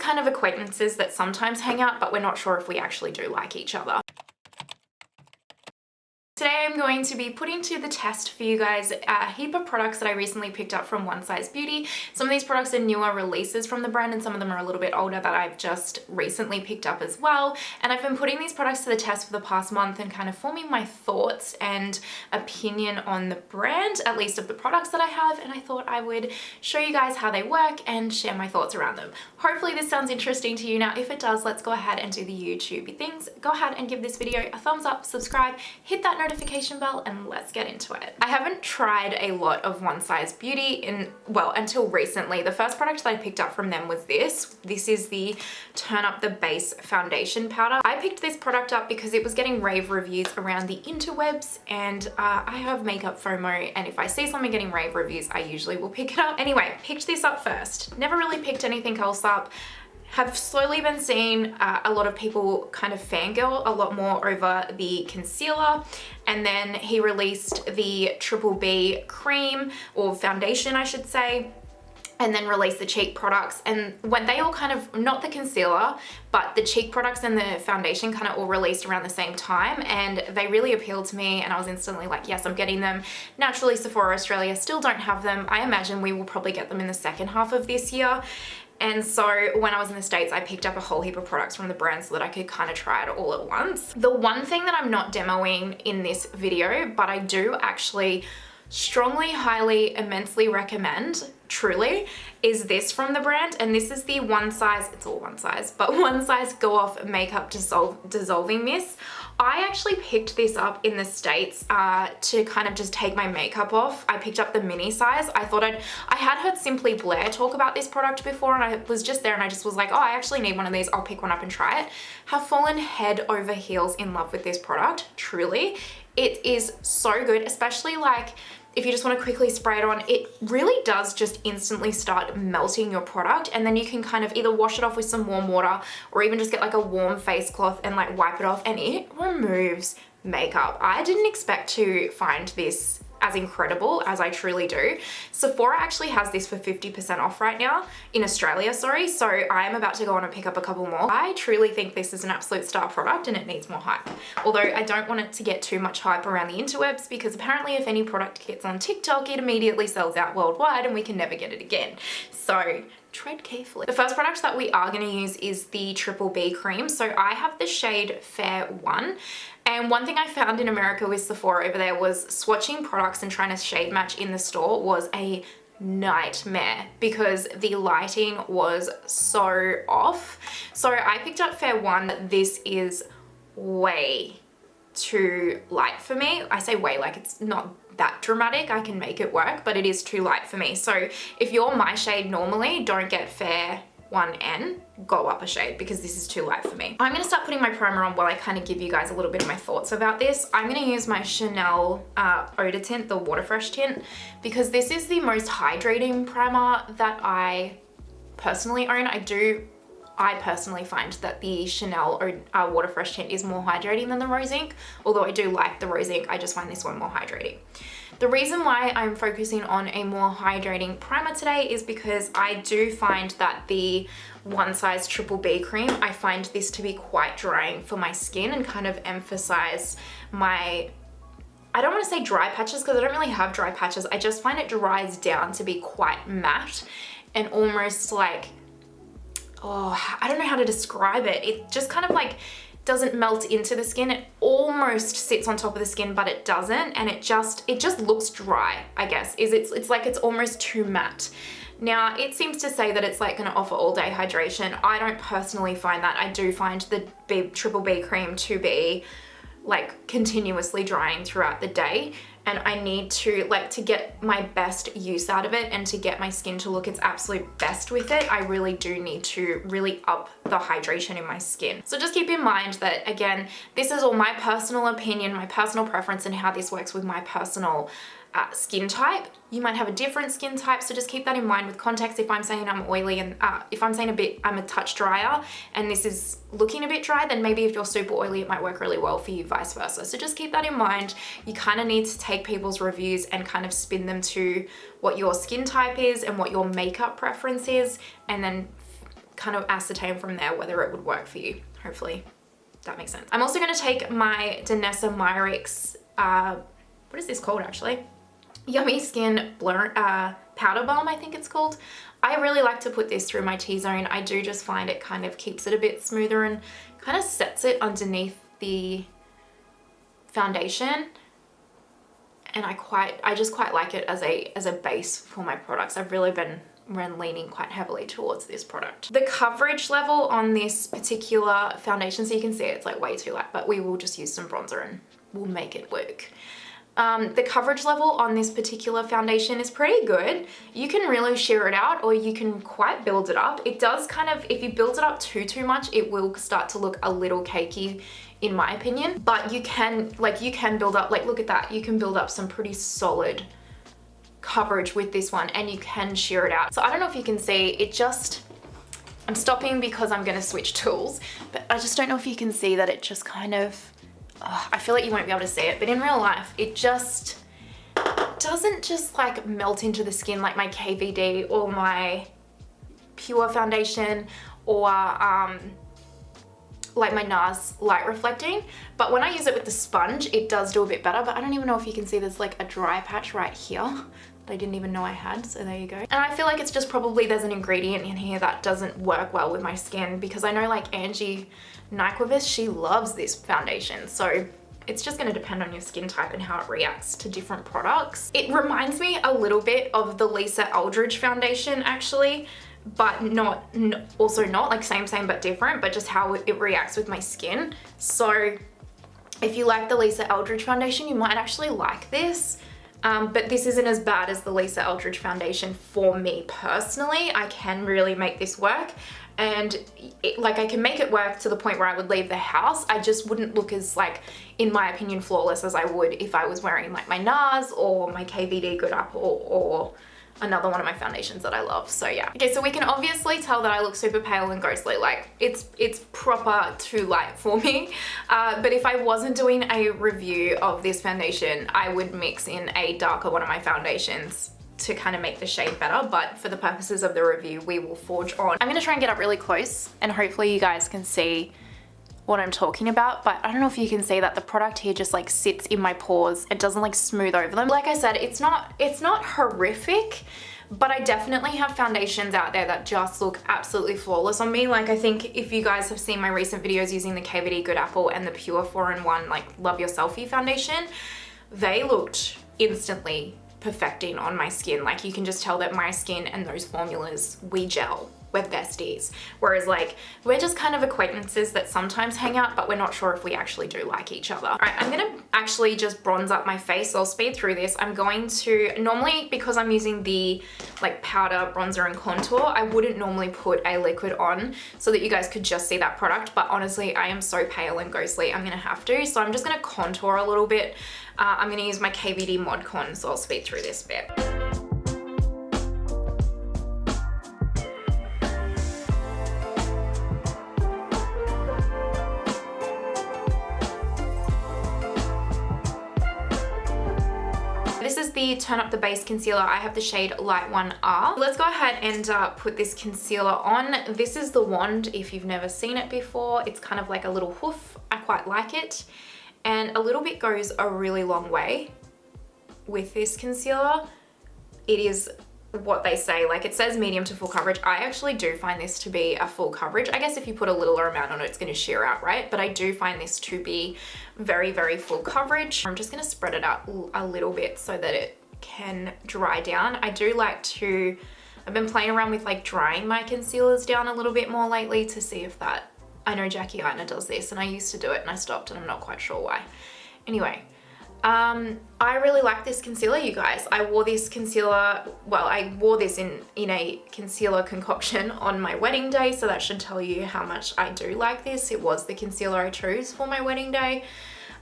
kind of acquaintances that sometimes hang out, but we're not sure if we actually do like each other. Today I'm going to be putting to the test for you guys a heap of products that I recently picked up from One Size Beauty. Some of these products are newer releases from the brand and some of them are a little bit older that I've just recently picked up as well. And I've been putting these products to the test for the past month and kind of forming my thoughts and opinion on the brand, at least of the products that I have, and I thought I would show you guys how they work and share my thoughts around them. Hopefully this sounds interesting to you. Now if it does, let's go ahead and do the YouTubey things. Go ahead and give this video a thumbs up, subscribe, hit that notification bell, and let's get into it. I haven't tried a lot of One Size Beauty until recently. The first product that I picked up from them was this. This is the Turn Up the Base Foundation Powder. I picked this product up because it was getting rave reviews around the interwebs, and I have makeup FOMO, and if I see something getting rave reviews, I usually will pick it up. Anyway, picked this up first. Never really picked anything else up. Have slowly been seeing a lot of people kind of fangirl a lot more over the concealer, and then he released the Triple B cream, or foundation I should say, and then released the cheek products. And when they all kind of, not the concealer, but the cheek products and the foundation kind of all released around the same time, and they really appealed to me, and I was instantly like, yes, I'm getting them. Naturally, Sephora Australia still don't have them. I imagine we will probably get them in the second half of this year. And so when I was in the States, I picked up a whole heap of products from the brand so that I could kind of try it all at once. The one thing that I'm not demoing in this video, but I do actually strongly, highly, immensely recommend, truly, is this from the brand. And this is the One Size, it's all One Size, but One Size Go Off Makeup Dissolving Mist. I actually picked this up in the States to kind of just take my makeup off. I picked up the mini size. I had heard Simply Blair talk about this product before, and I was just there and I just was like, oh, I actually need one of these. I'll pick one up and try it. Have fallen head over heels in love with this product, truly. It is so good, especially like if you just want to quickly spray it on. It really does just instantly start melting your product, and then you can kind of either wash it off with some warm water or even just get like a warm face cloth and like wipe it off, and it removes makeup. I didn't expect to find this as incredible as I truly do. Sephora actually has this for 50% off right now in Australia, sorry, so I am about to go on and pick up a couple more. I truly think this is an absolute star product and it needs more hype. Although I don't want it to get too much hype around the interwebs, because apparently if any product gets on TikTok, it immediately sells out worldwide and we can never get it again. So tread carefully. The first product that we are going to use is the Triple B cream. So I have the shade Fair 1. And one thing I found in America with Sephora over there was swatching products and trying to shade match in the store was a nightmare because the lighting was so off. So I picked up Fair 1. This is way too light for me. I say way, like it's not that dramatic. I can make it work, but it is too light for me. So if you're my shade normally, don't get Fair 1N, go up a shade because this is too light for me. I'm gonna start putting my primer on while I kind of give you guys a little bit of my thoughts about this. I'm gonna use my Chanel Eau de Tint, the Water Fresh tint, because this is the most hydrating primer that I personally own. I personally find that the Chanel Water Fresh tint is more hydrating than the Rose Inc. Although I do like the Rose Inc, I just find this one more hydrating. The reason why I'm focusing on a more hydrating primer today is because I do find that the One Size Triple B cream, I find this to be quite drying for my skin and kind of emphasize my, I don't want to say dry patches because I don't really have dry patches. I just find it dries down to be quite matte and almost like, oh, I don't know how to describe it. It just kind of like doesn't melt into the skin. It almost sits on top of the skin, but it doesn't, and it just looks dry, I guess. It's like it's almost too matte. Now, it seems to say that it's like gonna offer all day hydration. I don't personally find that. I do find the Triple B cream to be like continuously drying throughout the day, and I need to get my best use out of it and to get my skin to look its absolute best with it, I really do need to really up the hydration in my skin. So just keep in mind that, again, this is all my personal opinion, my personal preference, and how this works with my personal skin type. You might have a different skin type, so just keep that in mind with context. If I'm saying I'm oily and if I'm saying I'm a touch drier and this is looking a bit dry, then maybe if you're super oily, it might work really well for you, vice versa. So just keep that in mind. You kind of need to take people's reviews and kind of spin them to what your skin type is and what your makeup preference is, and then kind of ascertain from there whether it would work for you. Hopefully that makes sense. I'm also going to take my Danessa Myricks, what is this called actually? Yummy Skin Powder Balm, I think it's called. I really like to put this through my T-zone. I do just find it kind of keeps it a bit smoother and kind of sets it underneath the foundation. And I just quite like it as a base for my products. I've really been leaning quite heavily towards this product. The coverage level on this particular foundation, so you can see it's like way too light, but we will just use some bronzer and we'll make it work. The coverage level on this particular foundation is pretty good. You can really sheer it out or you can quite build it up. It does kind of, if you build it up too much, it will start to look a little cakey in my opinion, but you can build up, like look at that, you can build up some pretty solid coverage with this one and you can sheer it out. So I don't know if you can see, it just, I'm stopping because I'm gonna switch tools, but I just don't know if you can see that it just kind of, I feel like you won't be able to see it, but in real life, it just doesn't just like melt into the skin like my KVD or my Pure foundation or like my NARS light reflecting. But when I use it with the sponge, it does do a bit better, but I don't even know if you can see there's like a dry patch right here that I didn't even know I had, so there you go. And I feel like it's just probably there's an ingredient in here that doesn't work well with my skin because I know like Angie Nyquist, she loves this foundation, so it's just going to depend on your skin type and how it reacts to different products. It reminds me a little bit of the Lisa Eldridge foundation actually, but also not like same but different, but just how it reacts with my skin. So if you like the Lisa Eldridge foundation, you might actually like this. But this isn't as bad as the Lisa Eldridge foundation for me personally. I can really make this work, and I can make it work to the point where I would leave the house. I just wouldn't look as like, in my opinion, flawless as I would if I was wearing like my NARS or my KVD Good Up or another one of my foundations that I love. So yeah. Okay, so we can obviously tell that I look super pale and ghostly. Like it's proper too light for me. But if I wasn't doing a review of this foundation, I would mix in a darker one of my foundations to kind of make the shade better. But for the purposes of the review, we will forge on. I'm gonna try and get up really close and hopefully you guys can see what I'm talking about, but I don't know if you can see that the product here just like sits in my pores. It doesn't like smooth over them. Like I said, it's not horrific, but I definitely have foundations out there that just look absolutely flawless on me. Like I think if you guys have seen my recent videos using the KVD Good Apple and the Pure 4-in-1 like Love Your Selfie foundation, they looked instantly perfecting on my skin. Like you can just tell that my skin and those formulas, we gel. We're besties. Whereas like, we're just kind of acquaintances that sometimes hang out, but we're not sure if we actually do like each other. All right, I'm gonna actually just bronze up my face. So I'll speed through this. I'm going to, normally because I'm using the like powder, bronzer and contour, I wouldn't normally put a liquid on so that you guys could just see that product. But honestly, I am so pale and ghostly, I'm gonna have to. So I'm just gonna contour a little bit. I'm gonna use my KVD Modcon, so I'll speed through this bit. This is the Turn Up the Base Concealer. I have the shade Light 1R. Let's go ahead and put this concealer on. This is the wand if you've never seen it before. It's kind of like a little hoof. I quite like it. And a little bit goes a really long way with this concealer. It is what they say, like it says medium to full coverage. I actually do find this to be a full coverage. I guess if you put a littler amount on it, it's going to sheer out, right? But I do find this to be very, very full coverage. I'm just going to spread it out a little bit so that it can dry down. I do like to, I've been playing around with like drying my concealers down a little bit more lately to see if that, I know Jackie Aina does this and I used to do it and I stopped and I'm not quite sure why. Anyway, I really like this concealer, you guys. I wore this concealer, well, I wore this in a concealer concoction on my wedding day, so that should tell you how much I do like this. It was the concealer I chose for my wedding day.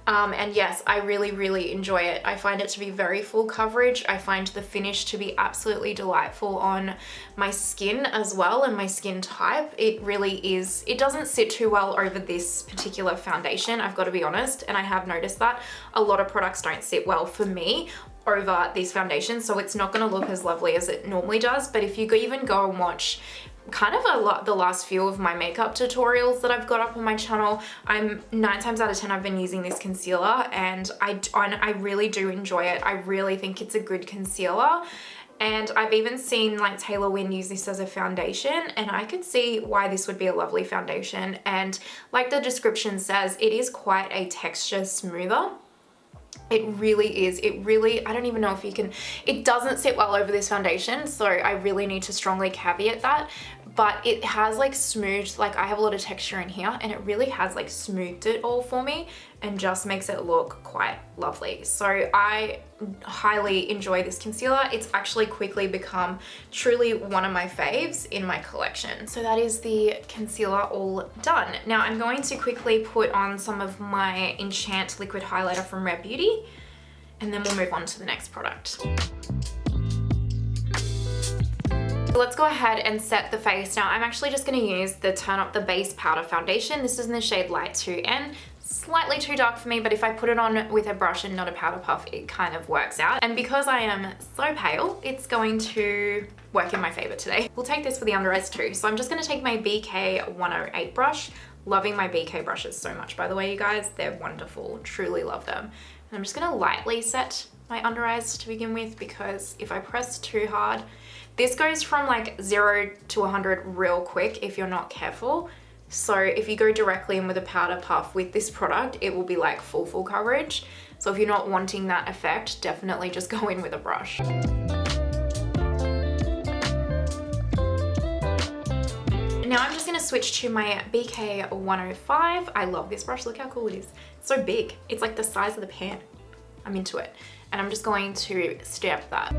And yes, I really, really enjoy it. I find it to be very full coverage. I find the finish to be absolutely delightful on my skin as well and my skin type. It really is, it doesn't sit too well over this particular foundation, I've got to be honest, and I have noticed that a lot of products don't sit well for me over these foundations, so it's not going to look as lovely as it normally does. But if you even go and watch kind of the last few of my makeup tutorials that I've got up on my channel, 9 times out of 10 I've been using this concealer, and I really do enjoy it. I really think it's a good concealer. And I've even seen like Taylor Wynn use this as a foundation, and I could see why this would be a lovely foundation. And like the description says, it is quite a texture smoother. It really is. It really, I don't even know if you can, it doesn't sit well over this foundation, so I really need to strongly caveat that. But it has like smoothed, like I have a lot of texture in here, and it really has like smoothed it all for me and just makes it look quite lovely. So I highly enjoy this concealer. It's actually quickly become truly one of my faves in my collection. So that is the concealer all done. Now I'm going to quickly put on some of my Enchant liquid highlighter from Rare Beauty, and then we'll move on to the next product. Let's go ahead and set the face. Now I'm actually just going to use the Turn Up the Base Powder Foundation. This is in the shade Light 2N. Slightly too dark for me, but if I put it on with a brush and not a powder puff, it kind of works out. And because I am so pale, it's going to work in my favor today. We'll take this for the under eyes too. So I'm just going to take my BK 108 brush. Loving my BK brushes so much, by the way, you guys. They're wonderful. Truly love them. And I'm just going to lightly set my under eyes to begin with, because if I press too hard, this goes from like 0 to 100 real quick if you're not careful. So if you go directly in with a powder puff with this product, it will be like full coverage. So if you're not wanting that effect, definitely just go in with a brush. Now I'm just gonna switch to my BK 105. I love this brush, look how cool it is. It's so big, it's like the size of the pan. I'm into it. And I'm just going to step that.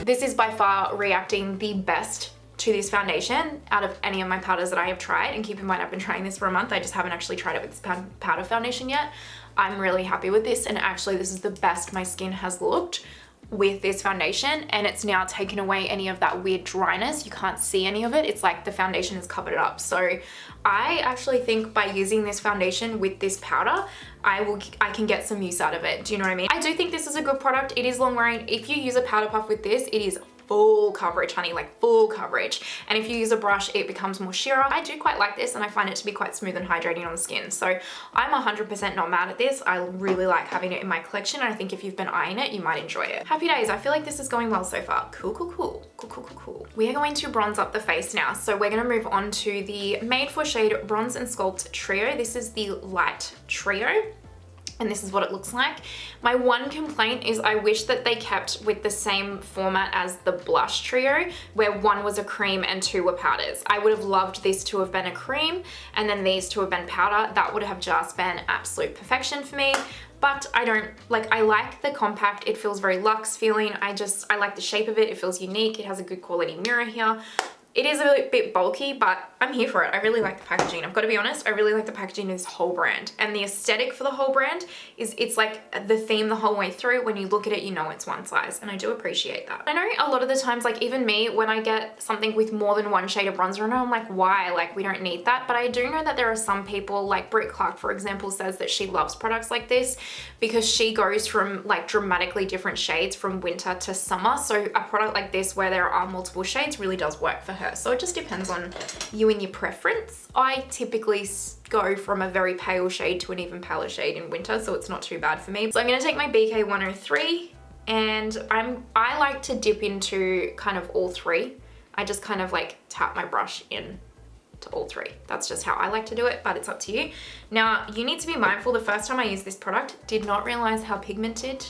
This is by far reacting the best to this foundation out of any of my powders that I have tried. And keep in mind, I've been trying this for a month. I just haven't actually tried it with this powder foundation yet. I'm really happy with this. And actually this is the best my skin has looked with this foundation, and it's now taken away any of that weird dryness. You can't see any of it. It's like the foundation has covered it up. So I actually think by using this foundation with this powder, I can get some use out of it. Do you know what I mean? I do think this is a good product. It is long wearing. If you use a powder puff with this, it is full coverage, honey, like full coverage. And if you use a brush, it becomes more sheerer. I do quite like this, and I find it to be quite smooth and hydrating on the skin. So I'm 100% not mad at this. I really like having it in my collection, and I think if you've been eyeing it, you might enjoy it. Happy days. I feel like this is going well so far. Cool, cool, cool. Cool, cool, cool, cool. We are going to bronze up the face now. So we're gonna move on to the Made for Shade Bronze and Sculpt Trio. This is the Light Trio, and this is what it looks like. My one complaint is I wish that they kept with the same format as the Blush Trio, where one was a cream and two were powders. I would have loved this to have been a cream and then these to have been powder. That would have just been absolute perfection for me. But I don't, like, I like the compact. It feels very luxe feeling. I like the shape of it. It feels unique. It has a good quality mirror here. It is a bit bulky, but I'm here for it. I really like the packaging. I've got to be honest, I really like the packaging of this whole brand. And the aesthetic for the whole brand is, it's like the theme the whole way through. When you look at it, you know it's one size, and I do appreciate that. I know a lot of the times, like even me, when I get something with more than one shade of bronzer in it, I'm like, why? Like, we don't need that. But I do know that there are some people, like Britt Clark, for example, says that she loves products like this because she goes from like dramatically different shades from winter to summer. So a product like this where there are multiple shades really does work for her. So it just depends on you and your preference. I typically go from a very pale shade to an even paler shade in winter, so it's not too bad for me. So I'm gonna take my BK 103, and I like to dip into kind of all three. I just kind of like tap my brush in to all three. That's just how I like to do it, but it's up to you. Now, you need to be mindful, the first time I used this product, did not realize how pigmented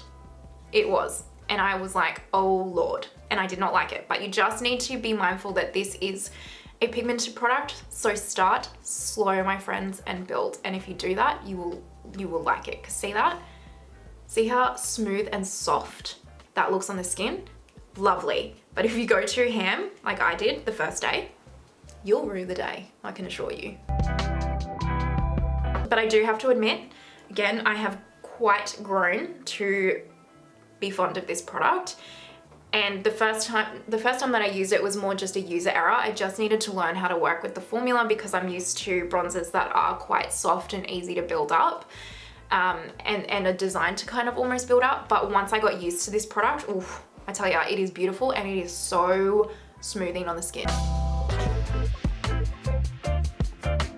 it was. And I was like, oh Lord, and I did not like it. But you just need to be mindful that this is a pigmented product. So start slow, my friends, and build. And if you do that, you will like it. 'Cause see that? See how smooth and soft that looks on the skin? Lovely. But if you go too ham, like I did the first day, you'll rue the day, I can assure you. But I do have to admit, again, I have quite grown to be fond of this product. And the first time that I used it was more just a user error. I just needed to learn how to work with the formula because I'm used to bronzers that are quite soft and easy to build up, and are designed to kind of almost build up. But once I got used to this product, oof, I tell you, it is beautiful and it is so smoothing on the skin.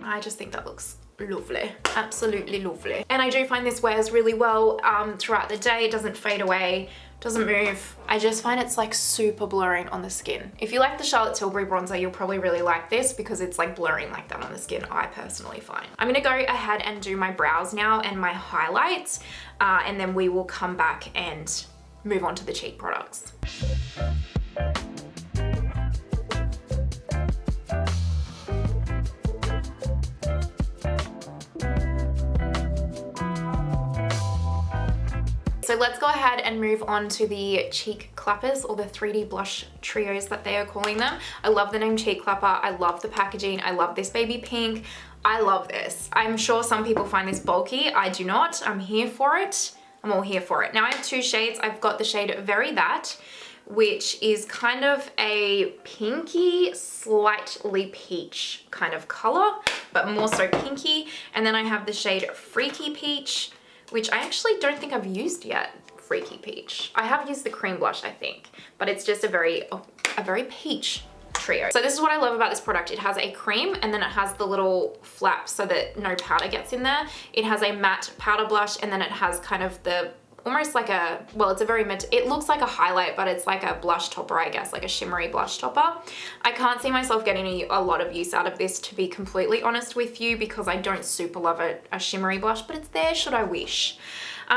I just think that looks lovely, absolutely lovely. And I do find this wears really well throughout the day. It doesn't fade away, doesn't move. I just find it's like super blurring on the skin. If you like the Charlotte Tilbury bronzer, you'll probably really like this because it's like blurring like that on the skin. I personally find. I'm gonna go ahead and do my brows now and my highlights, and then we will come back and move on to the cheek products. So let's go ahead and move on to the cheek clappers, or the 3D blush trios that they are calling them. I love the name cheek clapper. I love the packaging. I love this baby pink. I love this. I'm sure some people find this bulky. I do not. I'm here for it. I'm all here for it. Now I have two shades. I've got the shade Very That, which is kind of a pinky, slightly peach kind of color, but more so pinky. And then I have the shade Freaky Peach, which I actually don't think I've used yet, Freaky Peach. I have used the cream blush, I think, but it's just a very peach trio. So this is what I love about this product. It has a cream and then it has the little flap so that no powder gets in there. It has a matte powder blush and then it has kind of the, almost like a, well, it's a very matte, it looks like a highlight, but it's like a blush topper, I guess, like a shimmery blush topper. I can't see myself getting a lot of use out of this, to be completely honest with you, because I don't super love a shimmery blush, but it's there should I wish.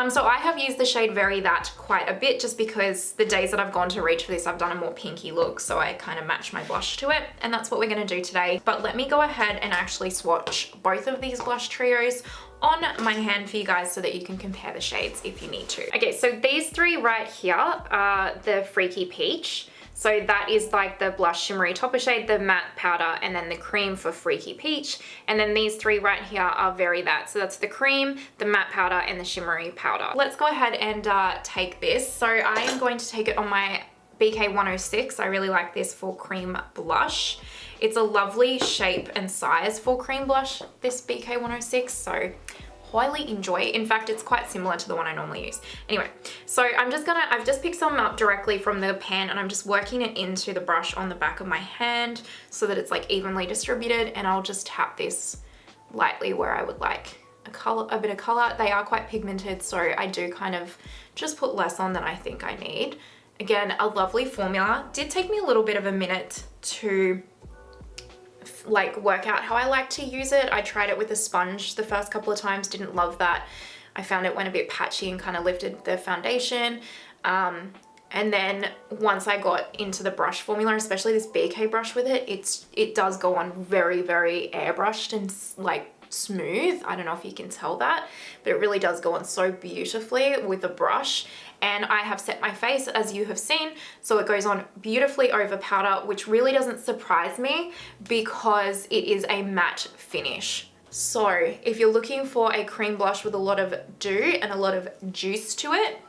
So I have used the shade Very That quite a bit, just because the days that I've gone to reach for this, I've done a more pinky look, so I kind of match my blush to it, and that's what we're gonna do today. But let me go ahead and actually swatch both of these blush trios on my hand for you guys so that you can compare the shades if you need to. Okay, so these three right here are the Freaky Peach. So that is like the blush shimmery topper shade, the matte powder, and then the cream for Freaky Peach. And then these three right here are Very That. So that's the cream, the matte powder, and the shimmery powder. Let's go ahead and take this. So I am going to take it on my BK106. I really like this for cream blush. It's a lovely shape and size for cream blush, this BK106, so highly enjoy. In fact, it's quite similar to the one I normally use. Anyway, so I've just picked some up directly from the pan and I'm just working it into the brush on the back of my hand so that it's like evenly distributed, and I'll just tap this lightly where I would like a bit of color. They are quite pigmented, so I do kind of just put less on than I think I need. Again, a lovely formula. Did take me a little bit of a minute to like work out how I like to use it. I tried it with a sponge the first couple of times, didn't love that. I found it went a bit patchy and kind of lifted the foundation. And then once I got into the brush formula, especially this BK brush with it, it does go on very, very airbrushed and like smooth. I don't know if you can tell that, but it really does go on so beautifully with the brush. And I have set my face, as you have seen, so it goes on beautifully over powder, which really doesn't surprise me because it is a matte finish. So if you're looking for a cream blush with a lot of dew and a lot of juice to it,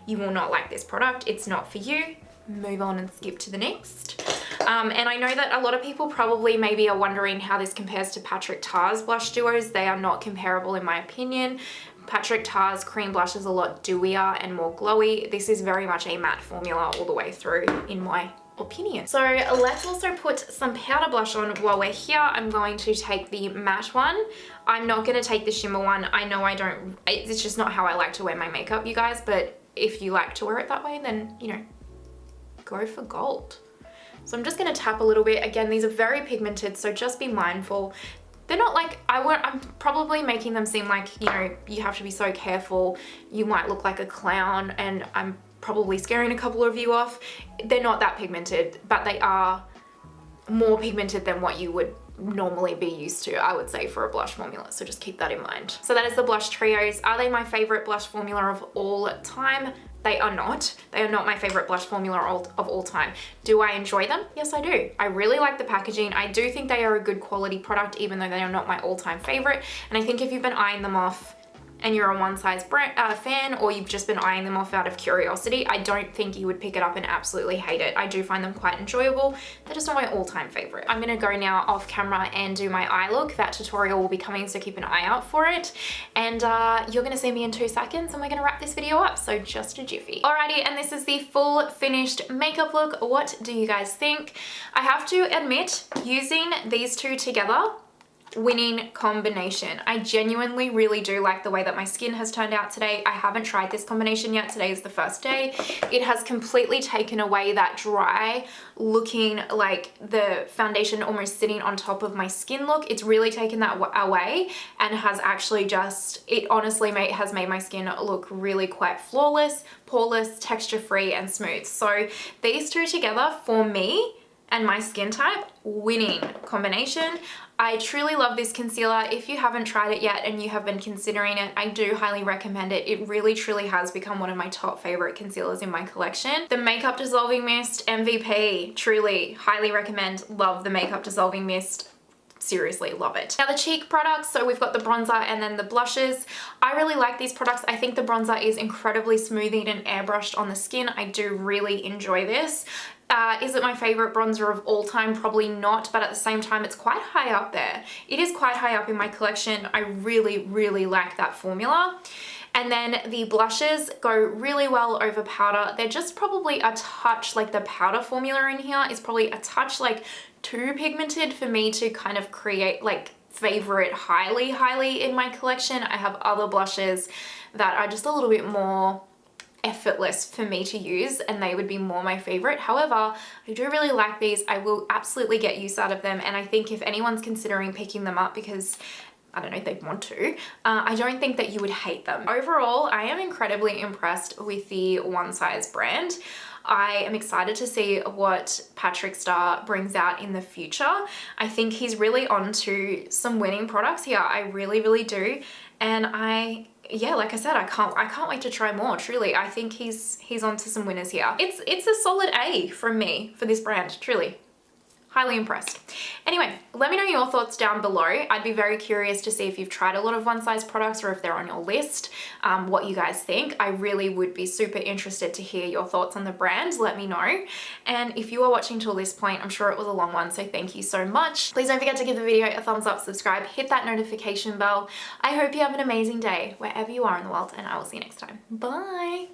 you will not like this product. It's not for you. Move on and skip to the next. And I know that a lot of people probably maybe are wondering how this compares to Patrick Ta's blush duos. They are not comparable in my opinion. Patrick Ta's cream blush is a lot dewier and more glowy. This is very much a matte formula all the way through in my opinion. So let's also put some powder blush on while we're here. I'm going to take the matte one. I'm not going to take the shimmer one. I know it's just not how I like to wear my makeup, you guys, but if you like to wear it that way, then, you know, go for gold. So I'm just going to tap a little bit. Again, these are very pigmented, so just be mindful. They're not like, I'm probably making them seem like, you know, you have to be so careful. You might look like a clown, and I'm probably scaring a couple of you off. They're not that pigmented, but they are more pigmented than what you would normally be used to, I would say, for a blush formula. So just keep that in mind. So that is the blush trios. Are they my favorite blush formula of all time? They are not. They are not my favorite blush formula of all time. Do I enjoy them? Yes, I do. I really like the packaging. I do think they are a good quality product, even though they are not my all-time favorite. And I think if you've been eyeing them off and you're a one size brand, fan, or you've just been eyeing them off out of curiosity, I don't think you would pick it up and absolutely hate it. I do find them quite enjoyable. They're just not my all-time favorite. I'm gonna go now off camera and do my eye look. That tutorial will be coming, so keep an eye out for it. And you're gonna see me in 2 seconds and we're gonna wrap this video up, so just a jiffy. Alrighty, and this is the full finished makeup look. What do you guys think? I have to admit, using these two together, winning combination. I genuinely really do like the way that my skin has turned out today. I haven't tried this combination yet. Today is the first day. It has completely taken away that dry looking, like the foundation almost sitting on top of my skin look. It's really taken that away and has actually just, it honestly has made my skin look really quite flawless, poreless, texture free and smooth. So these two together for me and my skin type, winning combination. I truly love this concealer. If you haven't tried it yet and you have been considering it, I do highly recommend it. It really truly has become one of my top favorite concealers in my collection. The Makeup Dissolving Mist, MVP, truly highly recommend. Love the Makeup Dissolving Mist. Seriously love it. Now the cheek products, so we've got the bronzer and then the blushes. I really like these products. I think the bronzer is incredibly smoothing and airbrushed on the skin. I do really enjoy this. Is it my favorite bronzer of all time? Probably not, but at the same time, it's quite high up there. It is quite high up in my collection. I really, really like that formula. And then the blushes go really well over powder. They're just probably a touch, like the powder formula in here is probably a touch like too pigmented for me to kind of create like favorite highly in my collection. I have other blushes that are just a little bit more effortless for me to use and they would be more my favorite. However, I do really like these. I will absolutely get use out of them, and I think if anyone's considering picking them up because I don't know if they want to, I don't think that you would hate them. Overall, I am incredibly impressed with the One Size brand. I am excited to see what Patrick Star brings out in the future. I think he's really onto some winning products here. I really, really do. And yeah, like I said, I can't wait to try more, truly. I think he's onto some winners here. It's a solid A from me for this brand, truly. Highly impressed. Anyway, let me know your thoughts down below. I'd be very curious to see if you've tried a lot of One Size products or if they're on your list, what you guys think. I really would be super interested to hear your thoughts on the brand. Let me know. And if you are watching till this point, I'm sure it was a long one, so thank you so much. Please don't forget to give the video a thumbs up, subscribe, hit that notification bell. I hope you have an amazing day wherever you are in the world, and I will see you next time. Bye.